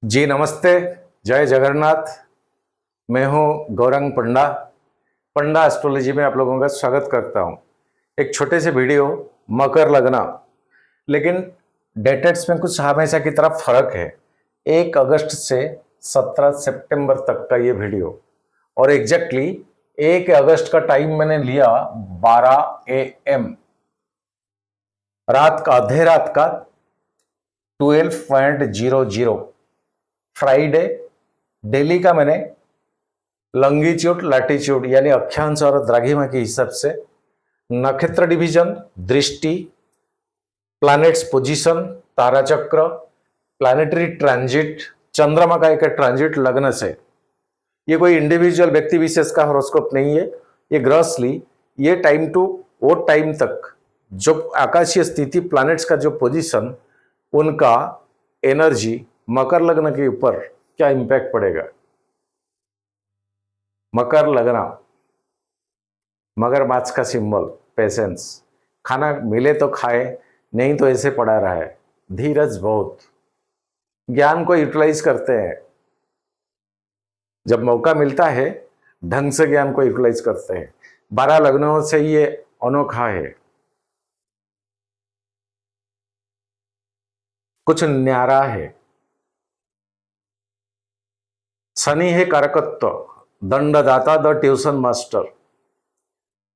जी नमस्ते। जय जगन्नाथ। मैं हूं गौरंग पंडा। पंडा एस्ट्रोलॉजी में आप लोगों का स्वागत करता हूं। एक छोटे से वीडियो मकर लगना, लेकिन डेटेट्स में कुछ हमेशा की तरफ फर्क है। 1 अगस्त से 17 सितंबर तक का ये वीडियो, और एग्जैक्टली 1 अगस्त का टाइम मैंने लिया 12 AM, रात का आधे रात का 12:00 फ्राइडे। दिल्ली का मैंने लंगीट्यूड लैटिट्यूड यानी अक्षांश और द्राघिमा के हिसाब से नक्षत्र डिवीजन, दृष्टि, प्लैनेट्स पोजीशन, तारा चक्र, प्लैनेटरी ट्रांजिट, चंद्रमा का एक ट्रांजिट लगने से, ये कोई इंडिविजुअल व्यक्ति विशेष का हॉरोस्कोप नहीं है। ये ग्रॉसली ये टाइम टू वो टाइम तक जो आकाशीय स्थिति, प्लैनेट्स का जो पोजीशन, उनका एनर्जी मकर लग्न के ऊपर क्या इंपैक्ट पड़ेगा। मकर लगना, मगरमच्छ का सिंबल, पेशेंस। खाना मिले तो खाए, नहीं तो ऐसे पड़ा रहा है। धीरज बहुत। ज्ञान को यूटिलाइज करते हैं, जब मौका मिलता है ढंग से ज्ञान को यूटिलाइज करते हैं। 12 लग्नों से ये अनोखा है, कुछ न्यारा है। शनि है कारकत्व, दंडदाता द ट्यूशन मास्टर।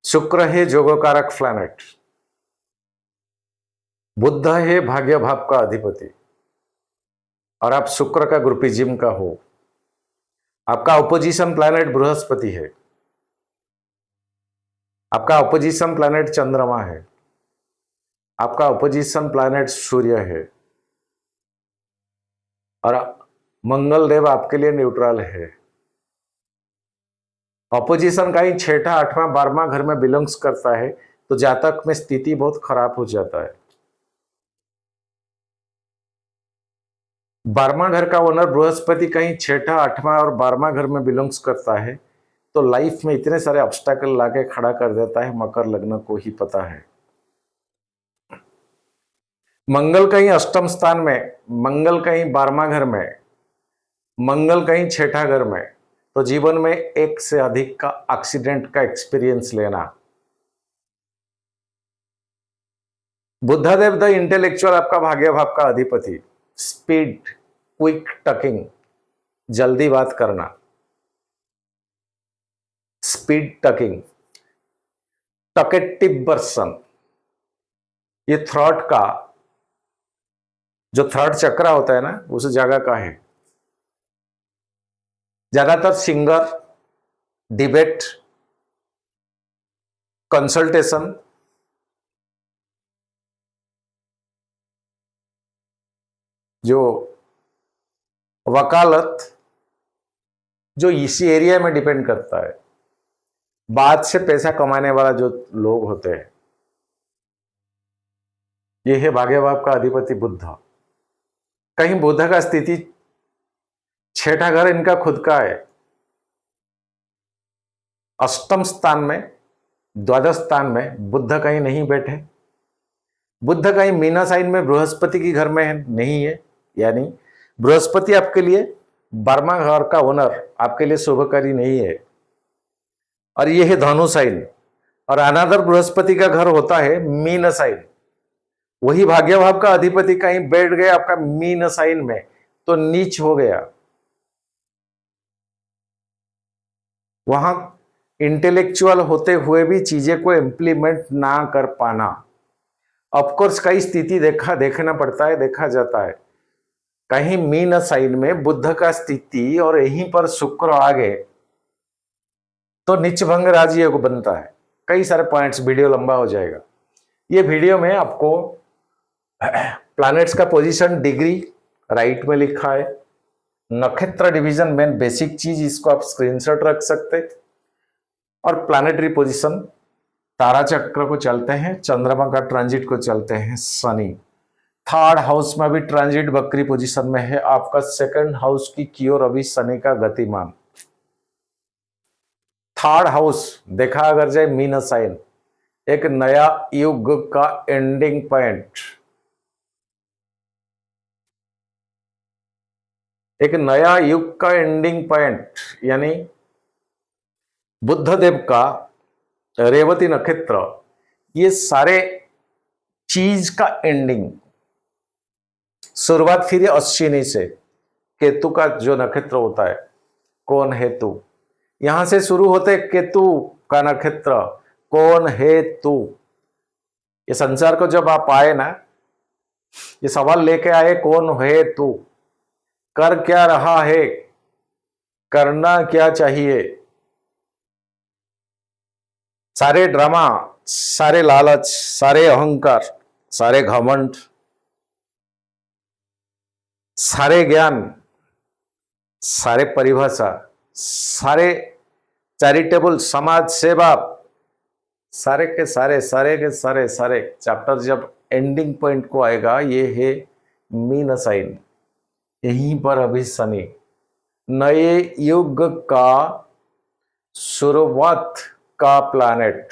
शुक्र है जोगकारक प्लैनेट। बुध है भाग्य भाव का अधिपति, और आप शुक्र का ग्रुपिज्म का हो। आपका अपोजिशन प्लैनेट बृहस्पति है, आपका अपोजिशन प्लैनेट चंद्रमा है, आपका अपोजिशन प्लैनेट सूर्य है, और मंगल देव आपके लिए न्यूट्रल है। अपोजिशन का ही 6ठा, 8वां, 12वां घर में बिलोंग्स करता है, तो जातक में स्थिति बहुत खराब हो जाता है। 12वां घर का ओनर बृहस्पति कहीं 6ठा, 8वां और 12वां घर में बिलोंग्स करता है, तो लाइफ में इतने सारे ऑब्स्टेकल लाके खड़ा कर देता है। मकर लग्न को ही पता है। मंगल कहीं अष्टम स्थान में, मंगल कहीं 12वां घर में, मंगल कहीं 6ठा घर में, तो जीवन में एक से अधिक का एक्सीडेंट का एक्सपीरियंस लेना। बुद्धदेव द इंटेलेक्चुअल आपका भाग्य भाव का अधिपति। स्पीड, क्विक टकिंग, जल्दी बात करना, स्पीड टकिंग, टकेटिव पर्सन। ये थॉट का जो थर्ड चक्र होता है ना, उस जगह का है। ज्यादातर सिंगर, डिबेट, कंसल्टेशन, जो वकालत, जो इसी एरिया में डिपेंड करता है। बात से पैसा कमाने वाला जो लोग होते हैं, ये है भाग्य भाव का अधिपति बुध। कहीं बुध का स्थिति 6ठा घर इनका खुद का है, अष्टम स्थान में, द्वादश स्थान में बुध कहीं नहीं बैठे। बुध कहीं मीना साइन में बृहस्पति की घर में है, नहीं है। यानी बृहस्पति आपके लिए 12वां घर का ओनर आपके लिए शुभकारी नहीं है। और ये है धनु साइन, और अनादर बृहस्पति का घर होता है मीन साइन। वही भाग्य भाव का अधिपति कहीं बैठ गया आपका मीन साइन में, तो नीच हो गया। वहां इंटेलेक्चुअल होते हुए भी चीजें को इंप्लीमेंट ना कर पाना। ऑफकोर्स कई स्थिति देखना पड़ता है, देखा जाता है। कहीं मीन साइन में बुध का स्थिति और यहीं पर शुक्र आ गए तो नीच भंग राजयोग बनता है। कई सारे पॉइंट्स, वीडियो लंबा हो जाएगा। ये वीडियो में आपको प्लैनेट्स का पोजीशन डिग्री राइट में लिखा है, नक्षत्र डिवीजन मेन बेसिक चीज, इसको आप स्क्रीनशॉट रख सकते, और प्लैनेटरी पोजीशन, तारा चक्र को चलते हैं, चंद्रमा का ट्रांजिट को चलते हैं शनि। थर्ड हाउस में भी ट्रांजिट बकरी पोजीशन में है। आपका सेकंड हाउस की क्योर अभी शनि का गतिमान। थर्ड हाउस देखा अगर जाए मीन साइन, एक नया युग का एंडिंग पॉइंट। एक नया युग का एंडिंग पॉइंट, यानी बुद्धदेव का रेवती नक्षत्र, ये सारे चीज का एंडिंग, शुरुआत फिर अश्विनी से, केतु का जो नक्षत्र होता है, कौन है तू, यहां से शुरू होते केतु का नक्षत्र, कौन है तू। ये संसार को जब आप आए ना, ये सवाल लेके आए, कौन है तू, कर क्या रहा है, करना क्या चाहिए। सारे ड्रामा, सारे लालच, सारे अहंकार, सारे घमंड, सारे ज्ञान, सारे परिभाषा, सारे चैरिटेबल समाज सेवा, सारे के सारे चैप्टर जब एंडिंग पॉइंट को आएगा, ये है मीन साइन। यहीं पर अभी शनि नए युग का शुरुआत का प्लैनेट,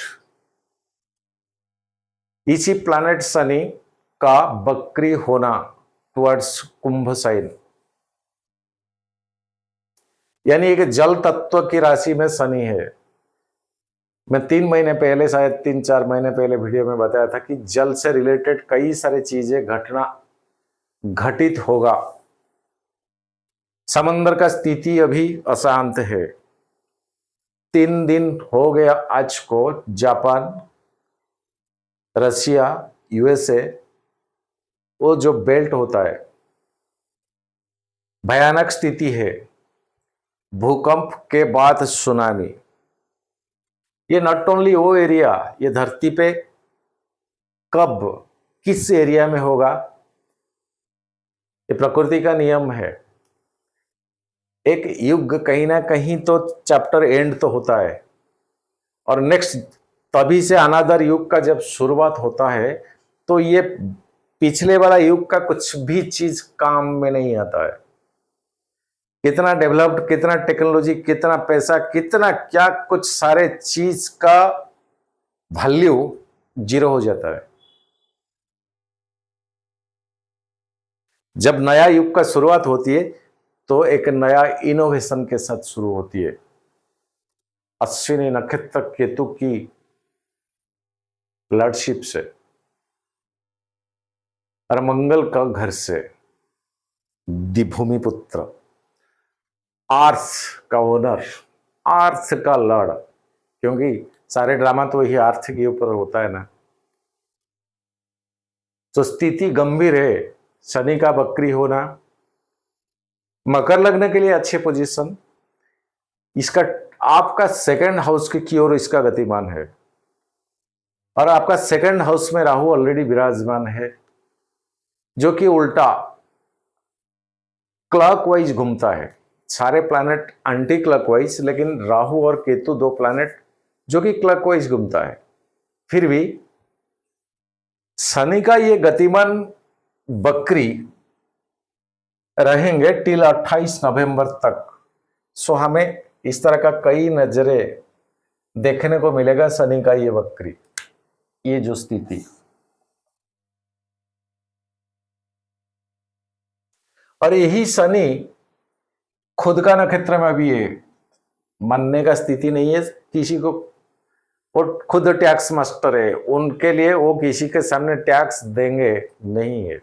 इसी प्लैनेट शनि का बकरी होना टुवर्ड्स कुंभ साइन, यानी एक जल तत्व की राशि में शनि है। मैं 3 महीने पहले, शायद 3-4 महीने पहले वीडियो में बताया था कि जल से रिलेटेड कई सारी चीजें घटित होगा। समंदर का स्थिति अभी अशांत है। 3 दिन हो गया आज को, जापान, रशिया, यूएसए, वो जो बेल्ट होता है, भयानक स्थिति है। भूकंप के बाद सुनामी, ये नॉट ओनली वो एरिया, ये धरती पे कब किस एरिया में होगा, ये प्रकृति का नियम है। एक युग कहीं ना कहीं तो चैप्टर एंड तो होता है, और नेक्स्ट तभी से अनादर युग का जब शुरुआत होता है, तो ये पिछले वाला युग का कुछ भी चीज काम में नहीं आता है। कितना डेवलप्ड, कितना टेक्नोलॉजी, कितना पैसा, कितना क्या कुछ, सारे चीज का वैल्यू जीरो हो जाता है। जब नया युग का शुरुआत होती है तो एक नया इनोवेशन के साथ शुरू होती है। अश्विनी नक्षत्र केतु की लॉर्डशिप से और मंगल का घर से, दिभूमि पुत्र, आर्थ का ओनर, आर्थ का लॉर्ड, क्योंकि सारे ड्रामा तो वही आर्थ के ऊपर होता है ना। तो स्थिति गंभीर है। शनि का बकरी होना, मकर लग्न के लिए अच्छी पोजीशन, इसका आपका सेकंड हाउस की ओर इसका गतिमान है, और आपका सेकंड हाउस में राहु ऑलरेडी विराजमान है, जो कि उल्टा क्लॉकवाइज घूमता है। सारे प्लैनेट एंटी क्लॉकवाइज, लेकिन राहु और केतु 2 प्लैनेट जो कि क्लॉकवाइज घूमता है। फिर भी शनि का ये गतिमान बकरी रहेंगे टिल 28 नवंबर तक। सो हमें इस तरह का कई नजरे देखने को मिलेगा शनि का ये बकरी, ये जो स्थिति। और यही शनि खुद का नक्षत्र में भी है, मानने का स्थिति नहीं है किसी को। वो खुद टैक्स मास्टर है, उनके लिए वो किसी के सामने टैक्स देंगे नहीं है।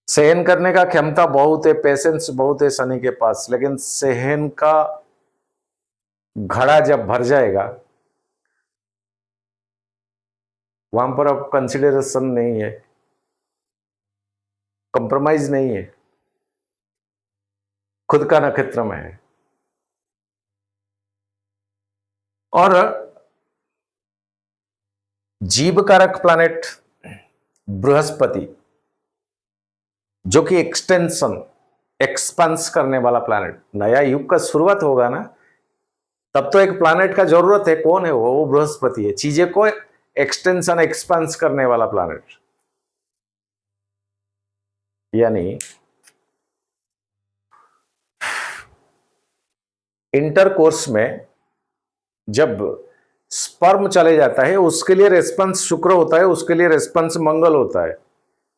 सहन करने का क्षमता बहुत है, पेशेंस बहुत है शनि के पास, लेकिन सहन का घड़ा जब भर जाएगा, वहां पर अब कंसिडरेशन नहीं है, कंप्रोमाइज नहीं है, खुद का नक्षत्र में है। और जीव कारक प्लैनेट बृहस्पति, जो कि एक्सपेंस करने वाला प्लैनेट, नया युग का शुरुआत होगा ना, तब तो एक प्लैनेट का जरूरत है। कौन है वो बृहस्पति है, चीजें को एक्सटेंशन, एक्सपेंस करने वाला प्लैनेट। यानी इंटरकोर्स में जब स्पर्म चले जाता है, उसके लिए रेस्पॉन्स शुक्र होता है, उसके लिए रेस्पॉन्स मंगल होता है।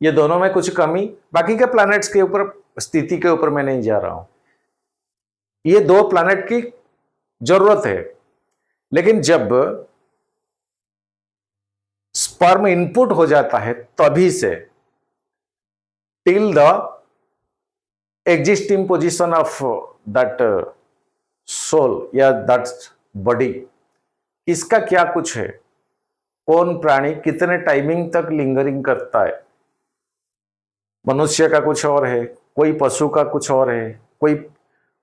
ये दोनों में कुछ कमी, बाकी के प्लैनेट्स के ऊपर स्थिति के ऊपर मैं नहीं जा रहा हूं। ये 2 प्लैनेट की जरूरत है, लेकिन जब स्पर्म इनपुट हो जाता है तभी से till the existing position of that soul या दैट बॉडी, इसका क्या कुछ है, कौन प्राणी कितने टाइमिंग तक लिंगरिंग करता है। मनुष्य का कुछ और है, कोई पशु का कुछ और है, कोई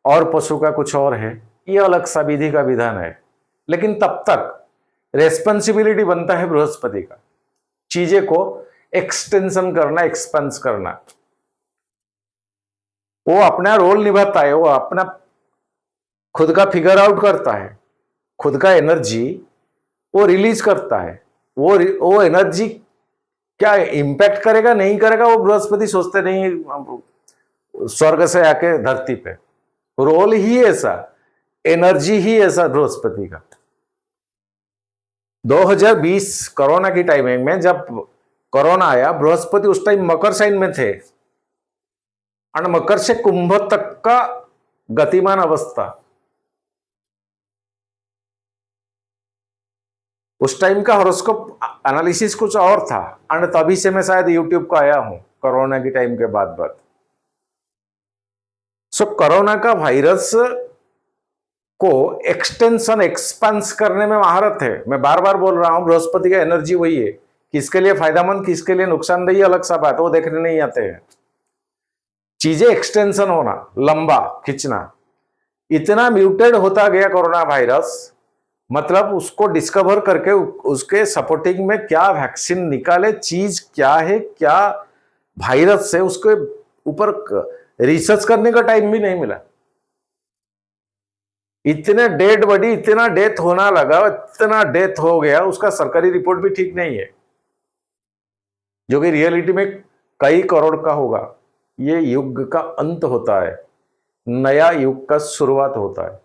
और पशु का कुछ और है, ये अलग सा विधि का विधान है। लेकिन तब तक रेस्पॉन्सिबिलिटी बनता है बृहस्पति का, चीजें को एक्सटेंशन करना, एक्सपेंस करना। वो अपना रोल निभाता है, वो अपना खुद का फिगर आउट करता है, खुद का एनर्जी वो रिलीज करता है। वो एनर्जी क्या इंपैक्ट करेगा नहीं करेगा वो बृहस्पति सोचते नहीं, स्वर्ग से आके धरती पे। रोल ही ऐसा, एनर्जी ही ऐसा बृहस्पति का। 2020 कोरोना की टाइमिंग में जब कोरोना आया, बृहस्पति उस टाइम मकर साइन में थे और मकर से कुंभ तक का गतिमान अवस्था। उस टाइम का हॉरोस्कोप एनालिसिस कुछ और था, और तभी से मैं शायद यूट्यूब को आया हूं कोरोना की टाइम के बाद। सो कोरोना का वायरस को एक्सटेंशन एक्सपांस करने में महारत है। मैं बार बार बोल रहा हूं, बृहस्पति का एनर्जी वही है। किसके लिए फायदेमंद किसके लिए नुकसानदेही अलग सा बात, वो देखने नहीं आते हैं। चीजें एक्सटेंशन होना, लंबा खींचना, इतना म्यूटेड होता गया कोरोना वायरस, मतलब उसको डिस्कवर करके उसके सपोर्टिंग में क्या वैक्सीन निकाले, चीज क्या है, क्या वायरस है, उसके ऊपर रिसर्च करने का टाइम भी नहीं मिला। इतने डेड बॉडी, इतना डेथ होना लगा, इतना डेथ हो गया, उसका सरकारी रिपोर्ट भी ठीक नहीं है, जो कि रियलिटी में कई करोड़ का होगा। ये युग का अंत होता है, नया युग का शुरुआत होता है।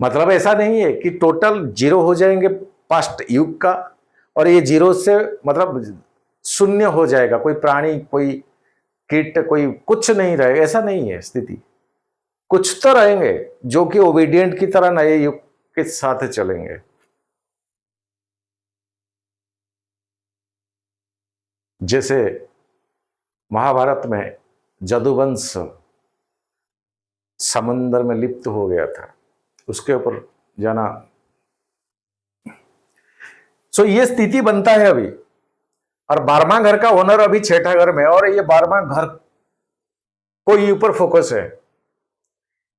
मतलब ऐसा नहीं है कि टोटल जीरो हो जाएंगे पास्ट युग का, और ये जीरो से मतलब शून्य हो जाएगा, कोई प्राणी, कोई कीट, कोई कुछ नहीं रहेगा, ऐसा नहीं है स्थिति। कुछ तो रहेंगे जो कि ओबीडियंट की तरह नए युग के साथ चलेंगे। जैसे महाभारत में जदुवंश समंदर में लिप्त हो गया था, उसके ऊपर जाना। सो ये स्थिति बनता है अभी, और 12वां घर का ओनर अभी 6ठा घर में, और ये 12वां घर को ही ऊपर फोकस है।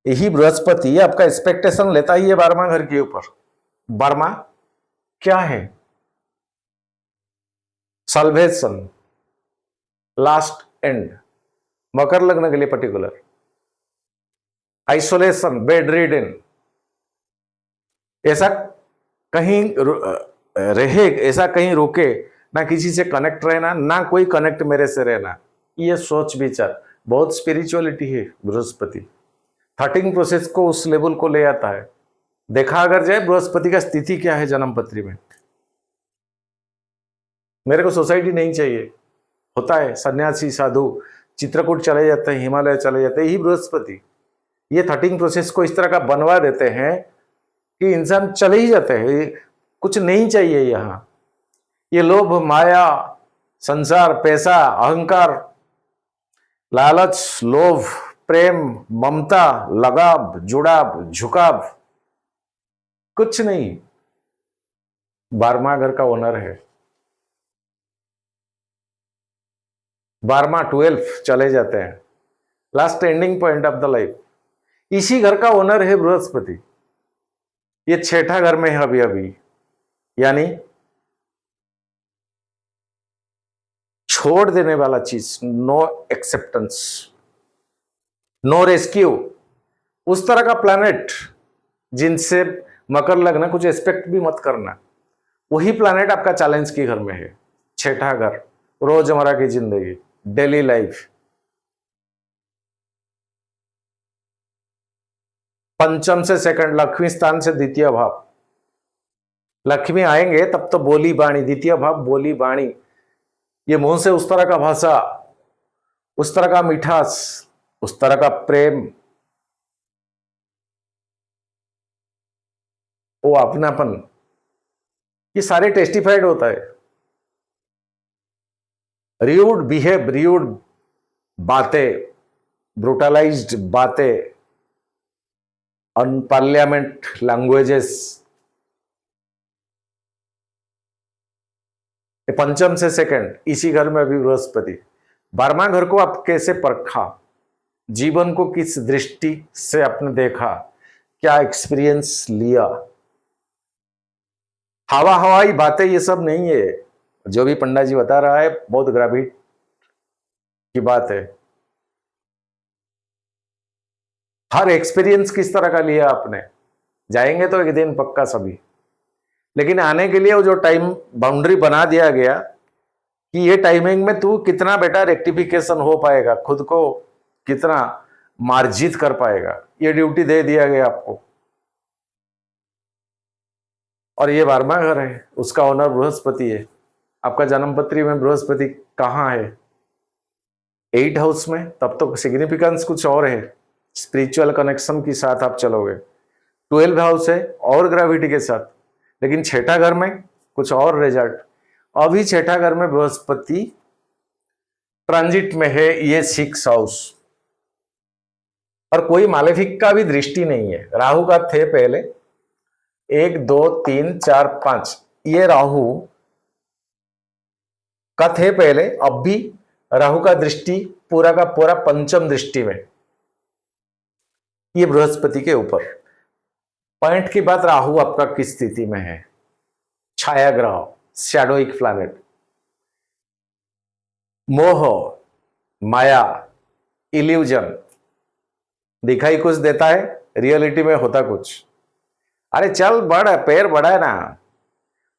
यही बृहस्पति आपका एक्सपेक्टेशन लेता ही है 12वां घर के ऊपर। 12वां क्या है? सल्वेशन, लास्ट एंड, मकर लग्न के लिए पर्टिकुलर। आइसोलेशन, बेड रिडन, ऐसा कहीं रहे, ऐसा कहीं रुके ना, किसी से कनेक्ट रहना, ना कोई कनेक्ट मेरे से रहना, ये सोच विचार, बहुत स्पिरिचुअलिटी है बृहस्पति। थॉटिंग प्रोसेस को उस लेवल को ले आता है। देखा अगर जाए बृहस्पति का स्थिति क्या है जन्म पत्री में। मेरे को सोसाइटी नहीं चाहिए, होता है सन्यासी साधु चित्रकूट चले जाते हैं, हिमालय चले जाते हैं, यही बृहस्पति ये थॉटिंग प्रोसेस को इस तरह का बनवा देते हैं कि इंसान चले ही जाते हैं, कुछ नहीं चाहिए यहां। ये लोभ, माया, संसार, पैसा, अहंकार, लालच, लोभ, प्रेम, ममता, लगाव, जुड़ाव, झुकाव, कुछ नहीं। 12वां घर का ओनर है, 12वां 12 चले जाते हैं, last ending point of the life. इसी घर का ओनर है बृहस्पति। ये 6ठा घर में है अभी अभी, यानी छोड़ देने वाला चीज, नो एक्सेप्टेंस, नो रेस्क्यू, उस तरह का प्लैनेट जिनसे मकर लग्न कुछ एक्सपेक्ट भी मत करना, वही प्लैनेट आपका चैलेंज की घर में है। 6ठा घर, रोजमर्रा की जिंदगी, डेली लाइफ। पंचम से सेकंड, लक्ष्मी स्थान से द्वितीय भाव। लक्ष्मी आएंगे तब तो बोली बाणी, द्वितीय भाव बोली बाणी, ये मुंह से उस तरह का भाषा, उस तरह का मिठास, उस तरह का प्रेम, वो अपनापन, ये सारे टेस्टिफाइड होता है। र्यूड बिहेव, र्यूड बातें, ब्रूटलाइज्ड बातें, अनपार्लियामेंट लैंग्वेजेस, पंचम से सेकंड, इसी घर में भी बृहस्पति। 12वां घर को आप कैसे परखा, जीवन को किस दृष्टि से आपने देखा, क्या एक्सपीरियंस लिया। हवा हवाई बातें ये सब नहीं है, जो भी पंडा जी बता रहा है बहुत ग्राविट की बात है। हर एक्सपीरियंस किस तरह का लिया आपने, जाएंगे तो एक दिन पक्का सभी, लेकिन आने के लिए वो जो टाइम बाउंड्री बना दिया गया कि ये टाइमिंग में तू कितना बेटा रेक्टिफिकेशन हो पाएगा, खुद को कितना मार्जित कर पाएगा, ये ड्यूटी दे दिया गया आपको। और ये 12वां घर है, उसका ओनर बृहस्पति है। आपका जन्म पत्री में बृहस्पति कहाँ है, 8 हाउस में, तब तो सिग्निफिकेंस कुछ और है, स्पिरिचुअल कनेक्शन के साथ आप चलोगे। 12 हाउस है और ग्रेविटी के साथ, लेकिन 6ठा घर में कुछ और रिजल्ट। अभी 6ठा घर में बृहस्पति ट्रांजिट में है, ये 6 हाउस, और कोई मालेफिक का भी दृष्टि नहीं है। राहु का थे पहले 1 2 3 4 5, ये राहु का थे पहले, अब भी राहु का दृष्टि पूरा का पूरा पंचम दृष्टि में, ये बृहस्पति के ऊपर। पॉइंट की बात, राहु आपका किस स्थिति में है, छाया ग्रह, शैडोइक प्लैनेट, मोह, माया, इल्यूजन, दिखाई कुछ देता है, रियलिटी में होता कुछ। अरे चल बढ़, पैर बढ़ा है ना,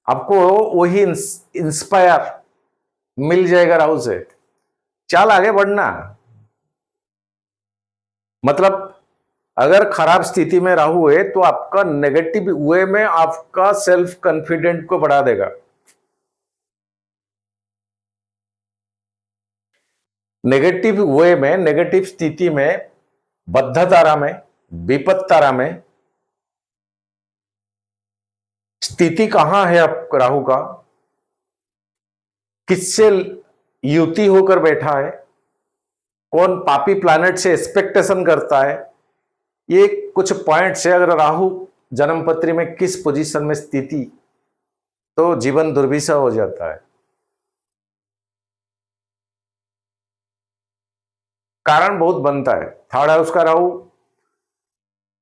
आपको वही इंस्पायर मिल जाएगा राहु से, चल आगे बढ़ना। मतलब अगर खराब स्थिति में राहु है तो आपका नेगेटिव वे में आपका सेल्फ कॉन्फिडेंट को बढ़ा देगा। नेगेटिव वे में, नेगेटिव स्थिति में, बद्ध तारा में, विपत्त तारा में स्थिति कहां है आप राहु का, किससे युति होकर बैठा है, कौन पापी प्लैनेट से एक्सपेक्टेशन करता है, ये कुछ पॉइंट से अगर राहु जन्मपत्री में किस पोजीशन में स्थिति, तो जीवन दुर्विषह हो जाता है। कारण बहुत बनता है। थर्ड हाउस का राहु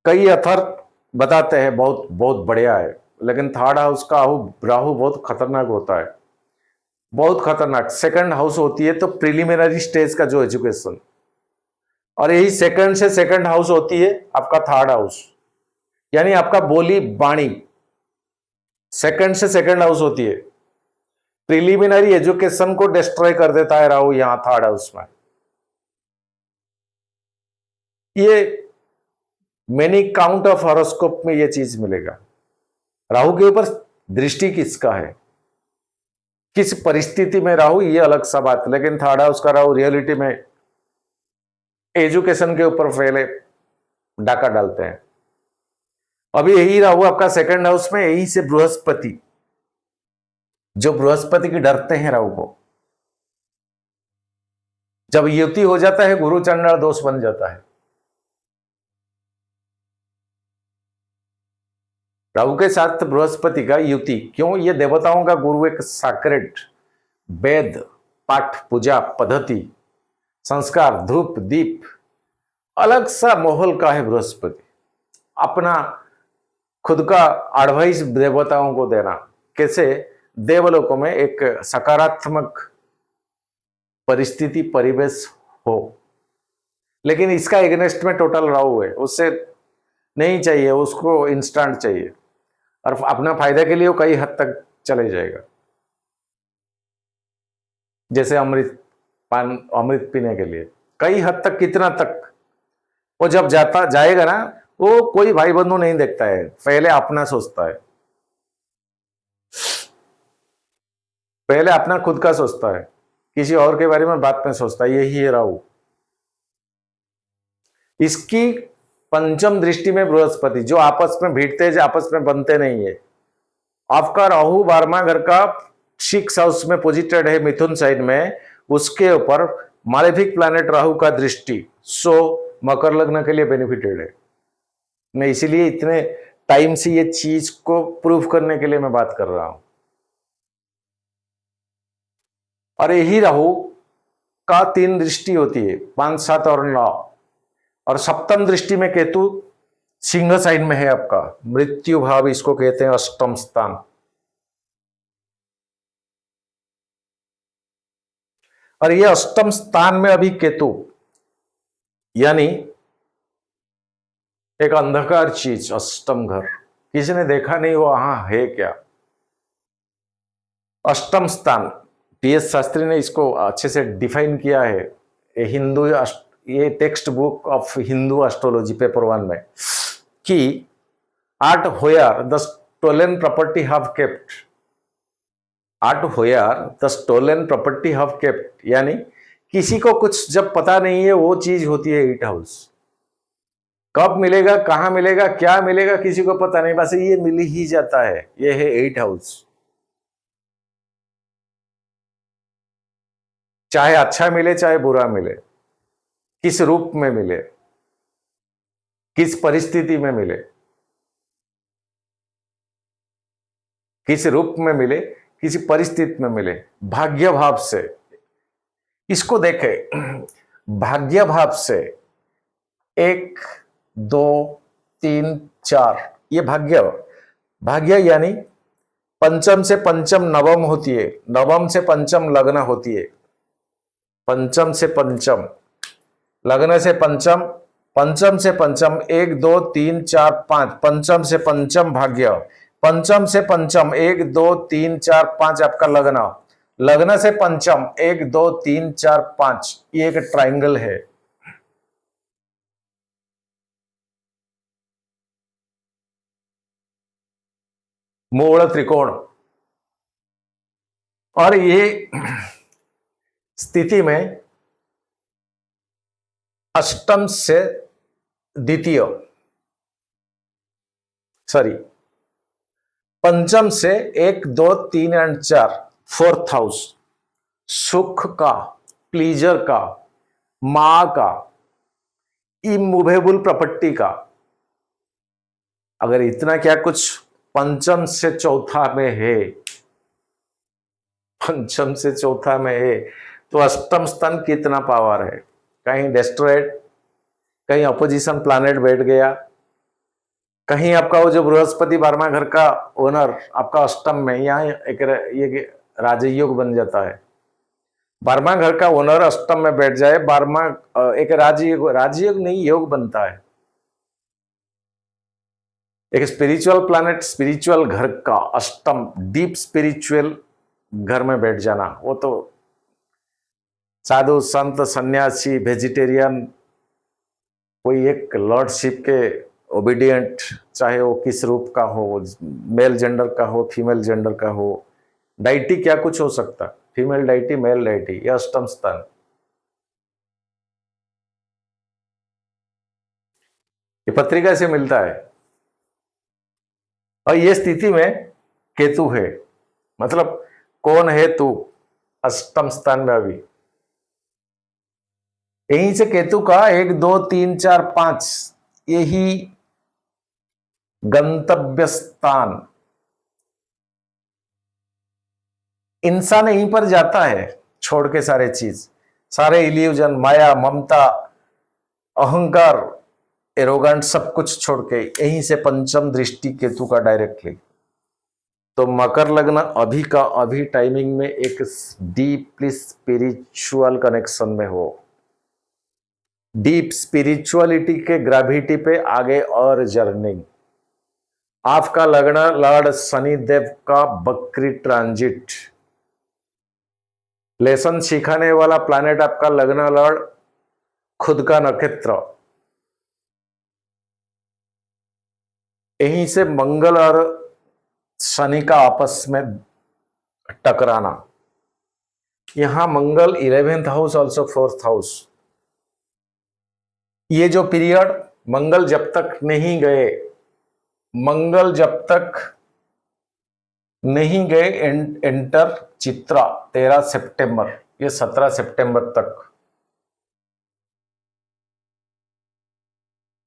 कई अथर बताते हैं बहुत बहुत बढ़िया है, लेकिन थर्ड हाउस का राहु बहुत खतरनाक होता है, बहुत खतरनाक। सेकंड हाउस होती है तो प्रिलिमिनरी स्टेज का जो एजुकेशन, और यही सेकंड से सेकंड हाउस होती है आपका थर्ड हाउस, यानी आपका बोली बाणी सेकंड से सेकंड हाउस होती है। प्रिलिमिनरी एजुकेशन को डिस्ट्रॉय कर देता है राहु यहां थर्ड हाउस में। ये मैनी काउंट ऑफ हॉरोस्कोप में ये चीज मिलेगा। राहु के ऊपर दृष्टि किसका है, किस परिस्थिति में राहु, ये अलग सा बात, लेकिन थर्ड हाउस का राहु रियलिटी में एजुकेशन के ऊपर पहले डाका डालते हैं। अभी यही राहु आपका सेकंड हाउस में, यही से बृहस्पति, जो बृहस्पति की डरते हैं राहु को, जब युति हो जाता है गुरु चंडाल दोष बन जाता है। राहु के साथ बृहस्पति का युति क्यों, ये देवताओं का गुरु, एक साक्रेट वेद पाठ पूजा पद्धति संस्कार धूप दीप अलग सा माहौल का है बृहस्पति। अपना खुद का एडवाइस देवताओं को देना, कैसे देवलोकों में एक सकारात्मक परिस्थिति परिवेश हो, लेकिन इसका एग्नेस्ट में टोटल राहु है, उससे नहीं चाहिए, उसको इंस्टेंट चाहिए, और अपना फायदा के लिए वो कई हद तक चले जाएगा। जैसे अमृत पीने के लिए कई हद तक, कितना तक वो जब जाएगा ना, वो कोई भाई बंधु नहीं देखता है, पहले अपना सोचता है, पहले अपना खुद का सोचता है। किसी और के बारे में बात में सोचता है, यही है राहु। इसकी पंचम दृष्टि में बृहस्पति, जो आपस में भिड़ते हैं, जो आपस में बनते नहीं है। आपका राहु 12वां घर का 6 हाउस में पोजिटेड है, मिथुन साइड में, उसके ऊपर मालेफिक प्लैनेट राहु का दृष्टि, सो मकर लग्न के लिए बेनिफिटेड है। मैं इसीलिए इतने टाइम से ये चीज को प्रूव करने के लिए मैं बात कर रहा हूं। और यही राहु का 3 दृष्टि होती है, 5, 7 और 9, और सप्तम दृष्टि में केतु सिंह साइन में है आपका, मृत्यु भाव इसको कहते हैं, अष्टम स्थान। और ये अष्टम स्थान में अभी केतु, यानी एक अंधकार चीज, अष्टम घर, किसी ने देखा नहीं वो वहां है क्या। अष्टम स्थान, टीएस शास्त्री ने इसको अच्छे से डिफाइन किया है, ये textbook of Hindu astrology paper 1 में, कि art where the stolen property have kept, art where the stolen property have kept, यानी किसी को कुछ जब पता नहीं है वो चीज होती है 8 हाउस। कब मिलेगा, कहां मिलेगा, क्या मिलेगा, किसी को पता नहीं, बस ये मिल ही जाता है, ये है 8 हाउस। चाहे अच्छा मिले चाहे बुरा मिले, किस रूप में मिले, किस परिस्थिति में मिले, किस रूप में मिले, किसी परिस्थिति में मिले, भाग्य भाव से इसको देखे। भाग्य भाव से 1, 2, 3, 4, ये भाग्य यानी पंचम से पंचम नवम होती है, नवम से पंचम लग्न होती है, पंचम से पंचम लग्न से पंचम, पंचम से पंचम 1, 2, 3, 4, 5, पंचम से पंचम भाग्य, पंचम से पंचम 1, 2, 3, 4, 5 आपका लग्न, लग्न से पंचम 1, 2, 3, 4, 5, ये एक ट्राइंगल है। मूल त्रिकोण, और ये स्थिति में अष्टम से द्वितीय, सॉरी पंचम से 1, 2, 3 और 4, 4th हाउस, सुख का, प्लीजर का, मां का, इमूवेबल प्रॉपर्टी का। अगर इतना क्या कुछ पंचम से चौथा में है, पंचम से चौथा में है, तो अष्टम स्थान कितना पावर है। कहीं डेस्ट्रॉयड, कहीं अपोजिशन प्लैनेट बैठ गया, कहीं आपका वो जो बृहस्पति 12वां घर का ओनर आपका अष्टम में, यहाँ एक ये राजयोग बन जाता है। 12वां घर का ओनर अष्टम में बैठ जाए, 12वां एक राजयोग नहीं, योग बनता है। एक स्पिरिचुअल प्लैनेट, स्पिरिचुअल घर का अष्टम, डीप स्पिरिचुअल घर में बैठ जाना, वो तो साधु संत सन्यासी वेजिटेरियन, कोई एक लॉर्डशिप के ओबीडियंट, चाहे वो किस रूप का हो, मेल जेंडर का हो, फीमेल जेंडर का हो, डाइटी क्या कुछ हो सकता, फीमेल डाइटी, मेल डाइटी, यह अष्टम स्थान। ये पत्रिका से मिलता है। और ये स्थिति में केतु है, मतलब कौन है तू, अष्टम स्थान में अभी। यहीं से केतु का 1, 2, 3, 4, 5 यही गंतव्य स्थान, इंसान यहीं पर जाता है छोड़ के सारे चीज, सारे इल्यूजन, माया, ममता, अहंकार, एरोगेंट, सब कुछ छोड़ के यहीं से पंचम दृष्टि केतु का डायरेक्टली। तो मकर लग्न अभी का अभी टाइमिंग में एक डीपली स्पिरिचुअल कनेक्शन में हो, डीप स्पिरिचुअलिटी के ग्रेविटी पे आगे और जर्निंग। आपका लग्न लॉर्ड शनिदेव का बकरी ट्रांजिट, लेसन सिखाने वाला प्लैनेट आपका लग्न लॉर्ड खुद का नक्षत्र, यहीं से मंगल और शनि का आपस में टकराना, यहां मंगल 11th house, also 4th house. ये जो पीरियड मंगल जब तक नहीं गए, मंगल जब तक नहीं गए एंटर चित्रा 13 सितंबर, ये 17 सितंबर तक।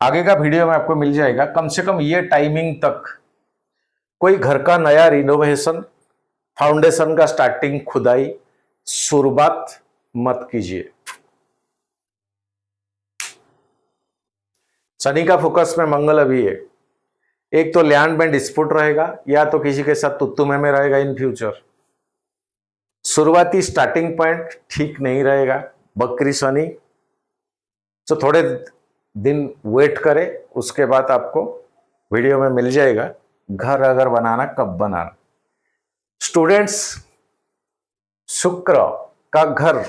आगे का वीडियो में आपको मिल जाएगा। कम से कम ये टाइमिंग तक कोई घर का नया रिनोवेशन, फाउंडेशन का स्टार्टिंग, खुदाई, शुरुआत मत कीजिए। शनि का फोकस में मंगल अभी है। एक तो लैंड में डिस्प्यूट रहेगा, या तो किसी के साथ तुत्तुमे में रहेगा इन फ्यूचर। शुरुआती स्टार्टिंग पॉइंट ठीक नहीं रहेगा, बकरी शनि। तो थोड़े दिन वेट करें, उसके बाद आपको वीडियो में मिल जाएगा घर अगर बनाना कब बनाना। स्टूडेंट्स, शुक्र का घर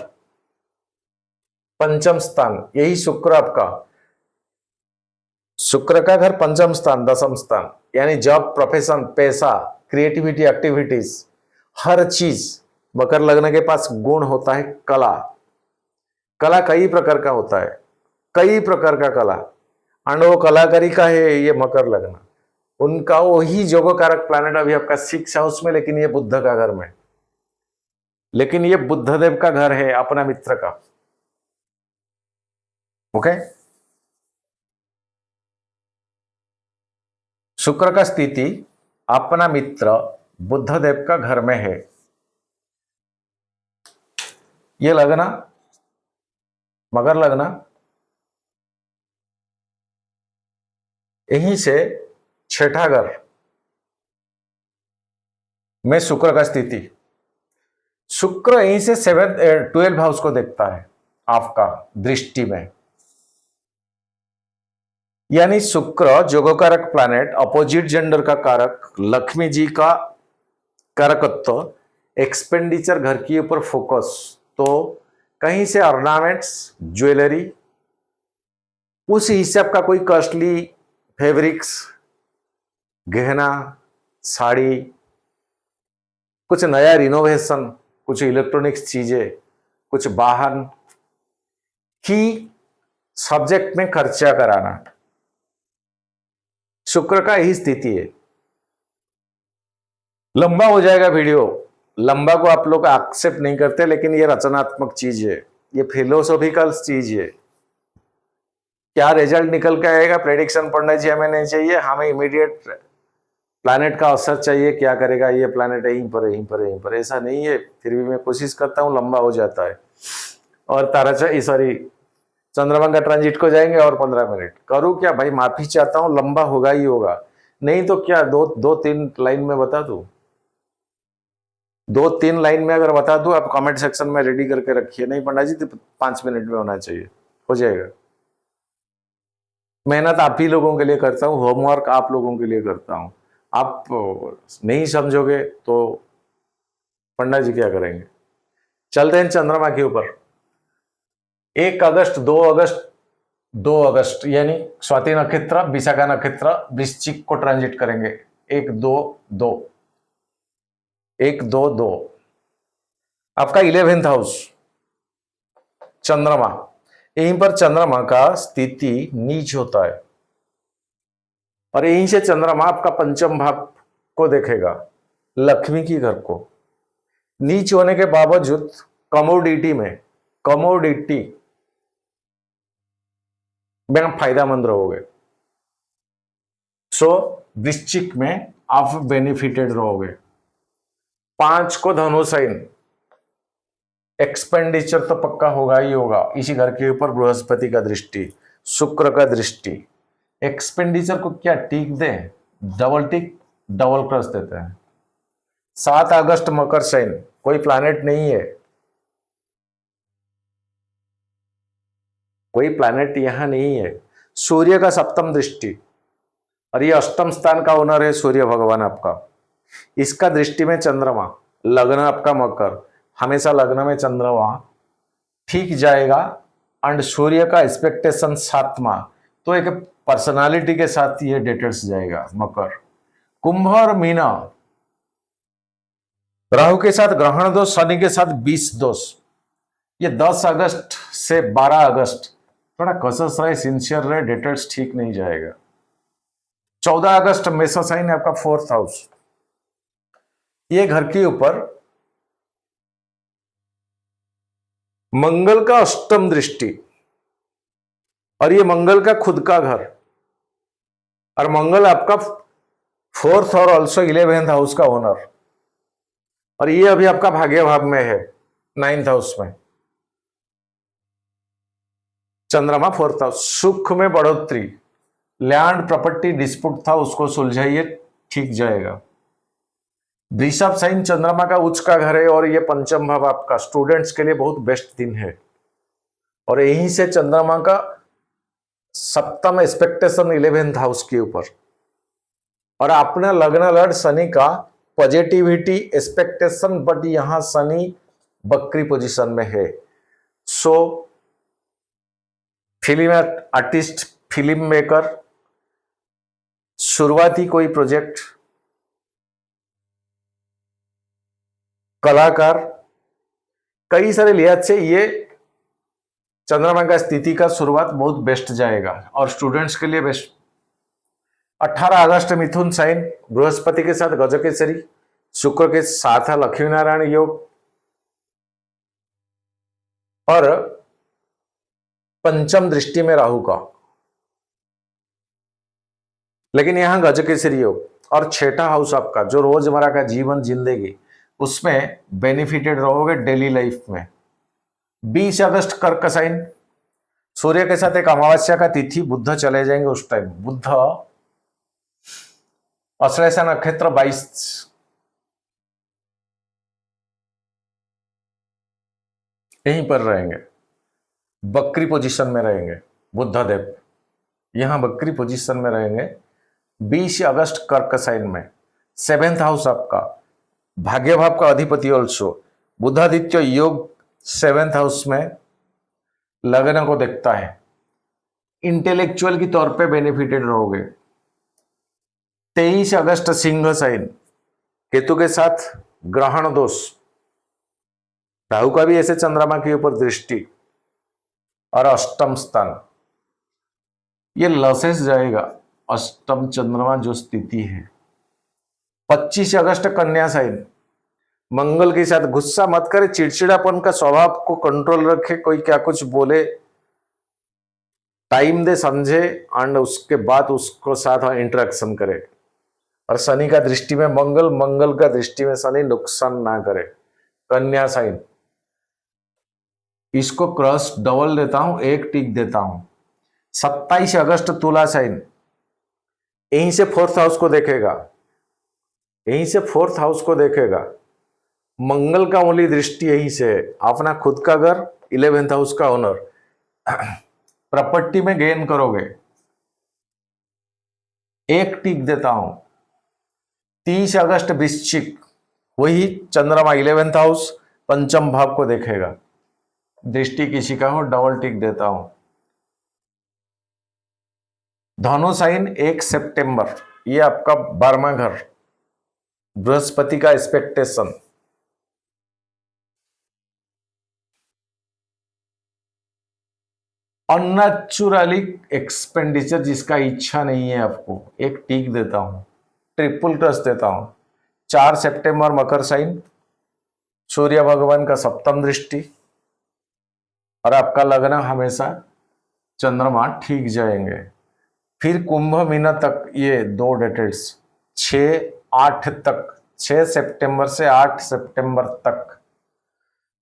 पंचम स्थान, यही शुक्र आपका, शुक्र का घर पंचम स्थान, दसम स्थान, यानी जॉब, प्रोफेशन, पैसा, क्रिएटिविटी, एक्टिविटीज, हर चीज। मकर लग्न के पास गुण होता है कला। कला कई प्रकार का होता है, कई प्रकार का कला, एंड वो कलाकारी का है ये मकर लग्न। उनका वही जोगकारक प्लैनेट अभी आपका 6 हाउस में, लेकिन ये बुध का घर में, लेकिन ये बुद्धदेव का घर है, अपना मित्र का। ओके, शुक्र का स्थिति अपना मित्र बुद्धदेव का घर में है। ये लगना मकर लगना, यहीं से छठा घर में शुक्र का स्थिति। शुक्र यहीं से 12 हाउस को देखता है आपका दृष्टि में, यानी शुक्र जोगकारक प्लैनेट, अपोजिट जेंडर का कारक, लक्ष्मी जी का कारकत्व, एक्सपेंडिचर घर के ऊपर फोकस। तो कहीं से ऑर्नामेंट्स, ज्वेलरी, उस हिसाब का कोई कॉस्टली फैब्रिक्स, गहना, साड़ी, कुछ नया रिनोवेशन, कुछ इलेक्ट्रॉनिक्स चीजें, कुछ वाहन की सब्जेक्ट में खर्चा कराना, शुक्र का यही स्थिति है। लंबा हो जाएगा वीडियो, लंबा को आप लोग एक्सेप्ट नहीं करते, लेकिन ये रचनात्मक चीज है, ये फिलोसॉफिकल चीज है। क्या रिजल्ट निकल के आएगा, प्रेडिक्शन पढ़ना चाहिए हमें, नहीं चाहिए हमें, इमीडिएट प्लैनेट का असर चाहिए, क्या करेगा ये प्लैनेट, यहीं पर यहीं पर यहीं पर, ऐसा नहीं है। फिर भी मैं कोशिश करता हूँ, लंबा हो जाता है। और सॉरी चंद्रमा का ट्रांजिट को जाएंगे और 15 मिनट करूँ क्या भाई, माफी चाहता हूँ, लंबा होगा ही होगा। नहीं तो क्या 2-3 लाइन में बता दूं, 2-3 लाइन में अगर बता दूं, आप कमेंट सेक्शन में रेडी करके रखिए। नहीं पंडा जी तो 5 मिनट में होना चाहिए, हो जाएगा। मेहनत आप ही लोगों के लिए करता हूँ, होमवर्क आप लोगों के लिए करता हूँ। आप नहीं समझोगे तो पंडा जी क्या करेंगे। चलते हैं चंद्रमा के ऊपर। 1 अगस्त, 2 अगस्त, 2 अगस्त यानी स्वाति नक्षत्र, विशाखा नक्षत्र वृश्चिक को ट्रांजिट करेंगे। 1-2-2, 1-2-2 आपका 11th हाउस चंद्रमा। यहीं पर चंद्रमा का स्थिति नीच होता है, और यहीं से चंद्रमा आपका पंचम भाव को देखेगा, लक्ष्मी की घर को। नीच होने के बावजूद कमोडिटी में आप फायदामंद रहोगे। सो वृश्चिक में आप बेनिफिटेड रहोगे। 5 को धनु साइन, एक्सपेंडिचर तो पक्का होगा ही होगा। इसी घर के ऊपर बृहस्पति का दृष्टि, शुक्र का दृष्टि, एक्सपेंडिचर को क्या टिक दें, डबल टिक डबल क्रॉस देते हैं। 7 अगस्त मकर साइन, कोई प्लैनेट नहीं है, कोई प्लैनेट यहां नहीं है। सूर्य का सप्तम दृष्टि, और ये अष्टम स्थान का ओनर है सूर्य भगवान आपका। इसका दृष्टि में चंद्रमा, लग्न आपका मकर, हमेशा लग्न में चंद्रमा ठीक जाएगा। एंड सूर्य का एक्सपेक्टेशन 7वां, तो एक पर्सनालिटी के साथ ये डेटेड्स जाएगा मकर। कुंभ और मीना, राहु के साथ ग्रहण दोष, शनि के साथ 20 दोष। ये 10 अगस्त से 12 अगस्त थोड़ा कसस रहे, सिंसियर रहे, डेटर्स ठीक नहीं जाएगा। 14 अगस्त मेषा साइन आपका 4th हाउस, ये घर के ऊपर मंगल का अष्टम दृष्टि, और ये मंगल का खुद का घर, और मंगल आपका 4th और ऑल्सो 11th हाउस का ओनर, और ये अभी आपका भाग्य भाव में है 9th हाउस में। चंद्रमा 4th हाउस, सुख में बढ़ोतरी, लैंड प्रॉपर्टी डिस्प्यूट था उसको सुलझाइए, ठीक जाएगा। वृषभ साइन चंद्रमा का उच्च का घर है, और ये पंचम भाव आपका स्टूडेंट्स के लिए बहुत बेस्ट दिन है, और यहीं से चंद्रमा का सप्तम एक्सपेक्टेशन 11th हाउस के ऊपर, और अपना लग्न लड़ शनि का पॉजिटिविटी एक्सपेक्टेशन, बट यहां शनि बकरी पोजीशन में है। So film artist, film maker, शुरुआती कोई प्रोजेक्ट, कलाकार, कई सारे लिहाज से ये चंद्रमा का स्थिति का शुरुआत बहुत बेस्ट जाएगा, और स्टूडेंट्स के लिए बेस्ट। 18 अगस्त मिथुन साइन, बृहस्पति के साथ गजकेसरी, शुक्र के साथ लक्ष्मी नारायण योग, और पंचम दृष्टि में राहु का, लेकिन यहां गजकेसरी योग, और 6ठा हाउस आपका जो रोजमर्रा का जीवन जिंदगी, उसमें बेनिफिटेड रहोगे डेली लाइफ में। 20 अगस्त कर्क साइन, सूर्य के साथ एक अमावस्या का तिथि, बुध चले जाएंगे उस टाइम, बुध अश्लेषा नक्षत्र 22, यहीं पर रहेंगे, बकरी पोजीशन में रहेंगे बुधदेव, यहां बकरी पोजीशन में रहेंगे 20 अगस्त कर्क साइन में। 7th हाउस आपका भाग्य भाव का अधिपति ऑल्सो, बुधादित्य योग 7th हाउस में लगन को देखता है, इंटेलेक्चुअल की तौर पे बेनिफिटेड रहोगे। 23 अगस्त सिंह साइन, केतु के साथ ग्रहण दोष, राहु का भी ऐसे चंद्रमा के ऊपर दृष्टि, और अष्टम स्थान, ये लसेस जाएगा अष्टम चंद्रमा जो स्थिति है। 25 अगस्त कन्या साइन, मंगल के साथ, गुस्सा मत करे, चिड़चिड़ापन का स्वभाव को कंट्रोल रखे, कोई क्या कुछ बोले टाइम दे, समझे, एंड उसके बाद उसको साथ इंटरेक्शन करे। और शनि का दृष्टि में मंगल, मंगल का दृष्टि में शनि, नुकसान ना करे। कन्या साइन, इसको क्रॉस डबल देता हूं, एक टिक देता हूं। 27 अगस्त तुला साइन, यहीं से 4th हाउस को देखेगा, यहीं से 4th हाउस को देखेगा, मंगल का ओनली दृष्टि यहीं से है, अपना खुद का घर, 11th हाउस का ओनर, प्रॉपर्टी में गेन करोगे, एक टिक देता हूं। 30 अगस्त वृश्चिक, वही चंद्रमा 11th हाउस पंचम भाव को देखेगा, दृष्टि किसी का हो, डबल टिक देता हूं। धनु साइन 1 सितंबर, ये आपका 12वां घर, बृहस्पति का एक्सपेक्टेशन। अननेचुरली एक्सपेंडिचर जिसका इच्छा नहीं है आपको, एक टिक देता हूं, ट्रिपल क्रॉस देता हूं। 4 सितंबर मकर साइन, सूर्य भगवान का सप्तम दृष्टि, और आपका लगन हमेशा चंद्रमा ठीक जाएंगे। फिर कुंभ मीना तक ये 2 डेट्स, 6-8 तक, 6 सितंबर से 8 सितंबर तक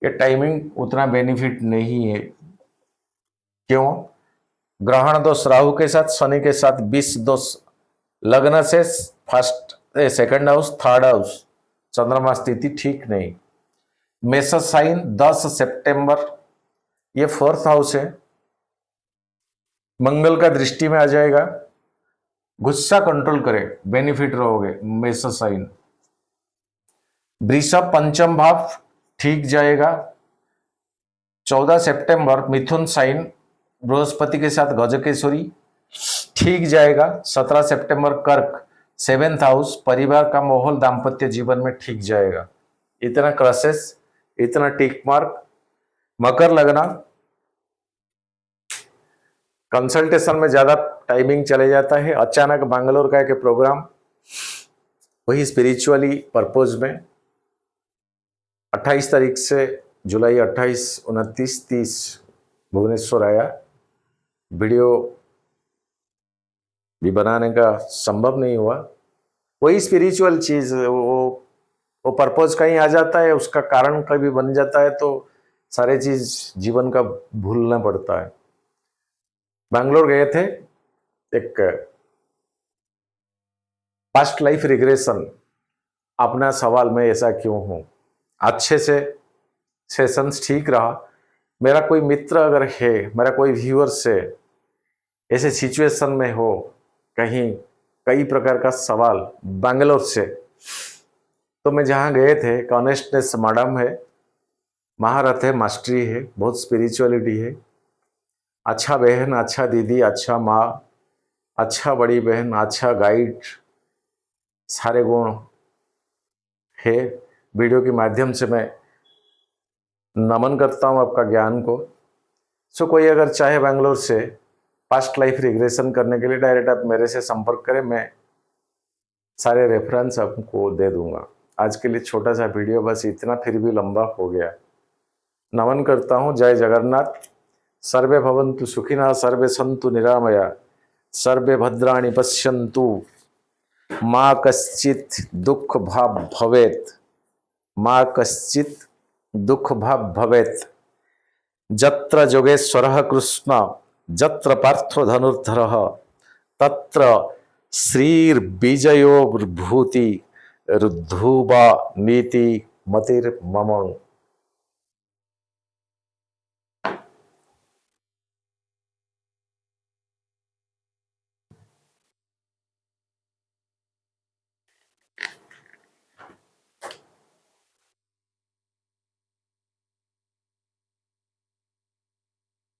ये टाइमिंग उतना बेनिफिट नहीं है। क्यों? ग्रहण दोष राहु के साथ, शनि के साथ 20 दोष, लग्न से सेकंड हाउस, 3rd हाउस, चंद्रमा स्थिति ठीक नहीं। मेष साइन 10 सितंबर, ये 4th हाउस है, मंगल का दृष्टि में आ जाएगा, गुस्सा कंट्रोल करे, बेनिफिट रहोगे मेष साइन। वृषभ पंचम भाव ठीक जाएगा। 14 सितंबर मिथुन साइन, बृहस्पति के साथ गजकेश्वरी ठीक जाएगा। 17 सितंबर कर्क 7th हाउस, परिवार का माहौल दाम्पत्य जीवन में ठीक जाएगा। इतना क्रसेस, इतना टिक मार्क। मकर लगना, कंसल्टेशन में ज्यादा टाइमिंग चले जाता है। अचानक बैंगलोर का एक प्रोग्राम, वही स्पिरिचुअली पर्पज में 28 तारीख से जुलाई 28, 29, 30 भुवनेश्वर आया। वीडियो भी बनाने का संभव नहीं हुआ। वही स्पिरिचुअल चीज, वो पर्पज कहीं आ जाता है, उसका कारण कभी बन जाता है, तो सारे चीज जीवन का भूलना पड़ता है। बैंगलोर गए थे, एक पास्ट लाइफ रिग्रेशन, अपना सवाल मैं ऐसा क्यों हूं। अच्छे से सेशंस ठीक रहा। मेरा कोई मित्र अगर है, मेरा कोई व्यूअर से ऐसे सिचुएशन में हो, कहीं कई प्रकार का सवाल बैंगलोर से, तो मैं जहाँ गए थे, कॉनेस्टनेस मैडम है, महारथ है, मास्टरी है, बहुत स्पिरिचुअलिटी है, अच्छा बहन, अच्छा दीदी, अच्छा माँ, अच्छा बड़ी बहन, अच्छा गाइड, सारे गुण है। वीडियो के माध्यम से मैं नमन करता हूँ आपका ज्ञान को। सो कोई अगर चाहे बैंगलोर से पास्ट लाइफ रिग्रेशन करने के लिए, डायरेक्ट आप मेरे से संपर्क करें, मैं सारे रेफरेंस आपको दे दूंगा। आज के लिए छोटा सा वीडियो बस इतना, फिर भी लंबा हो गया। नमन करता हूँ। जय जगन्नाथ। सर्वे भवन्तु सुखिनः, सर्वे सन्तु निरामया, सर्वे भद्राणि पश्यन्तु, माँ कश्चित् दुख भाव भवेत्, माँ कश्चित् दुख भाव भवेत्। जत्र जोगेश्वरः कृष्ण, जत्र पार्थो धनुर्धरः, तत्र श्रीर्विजयो भूति रुद्धुबा नीति मतिर्मम।